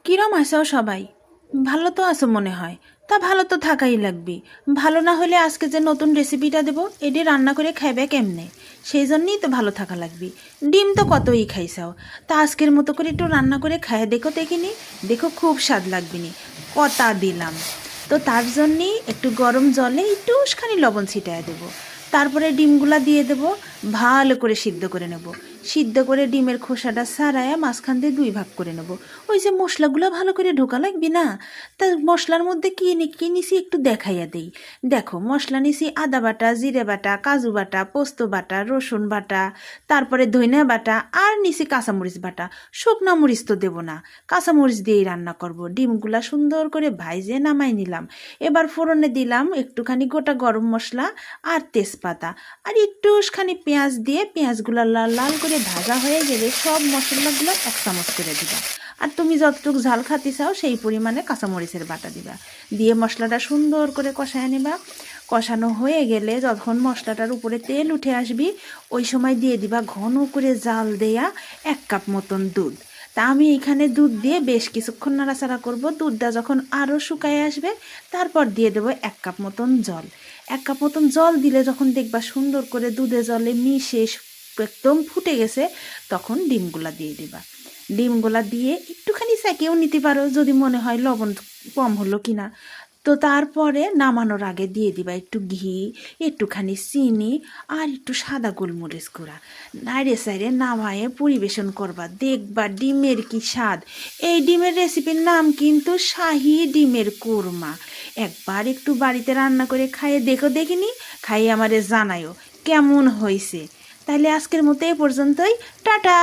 কিরম আছো সবাই? ভালো তো আছো মনে হয়। তা ভালো তো থাকাই লাগবে। ভালো না হলে আজকে যে নতুন রেসিপিটা দেবো এটি রান্না করে খাইবে কেমনে? সেই জন্যই তো ভালো থাকা লাগবে। ডিম তো কতই খাইছাও, তা আজকের মতো করে একটু রান্না করে খাইয়ে দেখো দেখিনি। দেখো খুব স্বাদ লাগবে নি। কতা দিলাম তো তার জন্যই একটু গরম জলে একটুখানি লবণ ছিটায় দেবো। তারপরে ডিমগুলা দিয়ে দেবো, ভালো করে সিদ্ধ করে নেব। সিদ্ধ করে ডিমের খোসাটা ছাড়াইয়া মাঝখান দিয়ে দুই ভাগ করে নেব। ওই যে মশলাগুলো ভালো করে ঢোকা লাগবে না? তা মশলার মধ্যে কী নিছি একটু দেখাইয়া দেই। দেখো মশলা নিছি আদা বাটা, জিরে বাটা, কাজু বাটা, পোস্ত বাটা, রসুন বাটা, তারপরে ধনিয়া বাটা, আর নিছি কাঁচামরিচ বাটা। শুকনা মরিচ তো দেবো না, কাঁচামরিচ দিয়েই রান্না করব। ডিমগুলা সুন্দর করে ভাইজে নামাই নিলাম। এবার ফোড়নে দিলাম একটুখানি গোটা গরম মশলা আর তেজপাতা, আর একটুখানি পেঁয়াজ দিয়ে পেঁয়াজগুলো লাল লাল করে ভাজা হয়ে গেলে সব মশলাগুলো এক চামচ করে দিবা। আর তুমি যতটুকু ঝাল খাতে চাও সেই পরিমাণে কাঁচামরিচের বাটা দিবা। দিয়ে মশলাটা সুন্দর করে কষায় নেবা। কষানো হয়ে গেলে যখন মশলাটার উপরে তেল উঠে আসবি ওই সময় দিয়ে দিবা ঘন করে জাল দেয়া 1 কাপ মতন দুধ। তা আমি এখানে দুধ দিয়ে বেশ কিছুক্ষণ নাড়াচাড়া করব। দুধটা যখন আরও শুকায় আসবে তারপর দিয়ে দেবো 1 কাপ মতন জল। 1 কাপ মতন জল দিলে যখন দেখবা সুন্দর করে দুধে জলে মিশে একদম ফুটে গেছে তখন ডিমগুলা দিয়ে দিবা। ডিমগুলা দিয়ে একটুখানি সেঁকেও নিতে পারো যদি মনে হয় লবণ কম হলো কিনা। তো তারপরে নামানোর আগে দিয়ে দিবা একটু ঘি, একটুখানি চিনি, আর একটু সাদা গোলমরিচ গুঁড়া। নাড়ে সাইড়ে নামায়ে পরিবেশন করবা, দেখবা ডিমের কি স্বাদ। এই ডিমের রেসিপির নাম কিন্তু শাহী ডিমের কোরমা। একবার একটু বাড়িতে রান্না করে খাইয়ে দেখো দেখিনি, খাইয়ে আমারে জানায়ও কেমন হয়েছে। তাহলে আজকের মতো এ পর্যন্তই। টাটা।